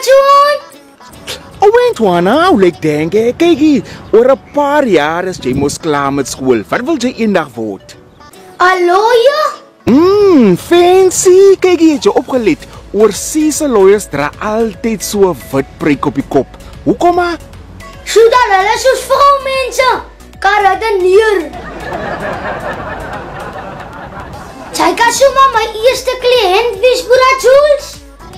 John? Owen nou, ek dink kykie, oor 'n paar jaar is jy mos klaar met skool. Wat wil jy eendag word? 'n lawyer? Fancy. Kykie, het jy opgelet? Oorseese lawyers dra altyd so 'n wit pruik op die kop. Hoekom maar? Sodat hulle soos vroumense kan redeneer. Jy kan sommer my eerste kliënt wees, Boera Jules.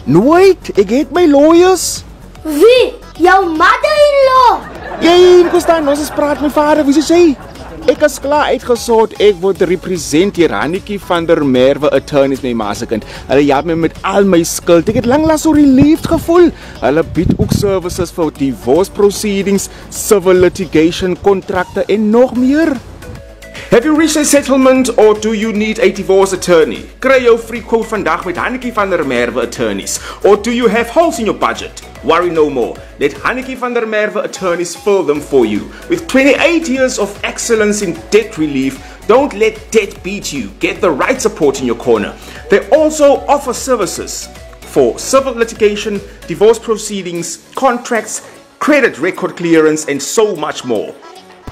Nooit, ek het my lawyers. Wie? Jou mother-in-law? Jy, Kostan, ons praat met vader, wie is jy? Ek is klaar uitgesort, ek word represent hier Hannetjie van der Merwe attorneys my ma se kind. Hulle help my met al my skuld. Ek het lanklaas so relieved gevoel. Hulle bied ook services vir divorce proceedings, civil litigation, kontrakte en nog meer. Have you reached a settlement or do you need a divorce attorney? Kry jou free quote vandag met Hannetjie van der Merwe attorneys. Or do you have holes in your budget? Worry no more. Let Hannetjie van der Merwe attorneys fill them for you. With 28 years of excellence in debt relief, don't let debt beat you. Get the right support in your corner. They also offer services for civil litigation, divorce proceedings, contracts, credit record clearance, and so much more.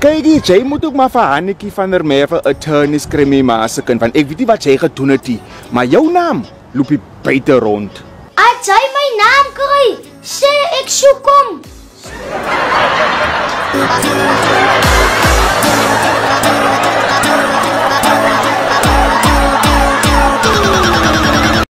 Kykie, jy moet ook maar vir Hannetjie van der Merwe attorneys kry my ma se kind, want ek weet nie wat jy gedoen het nie, maar jou naam loop hier buite rond. As jy my naam kry,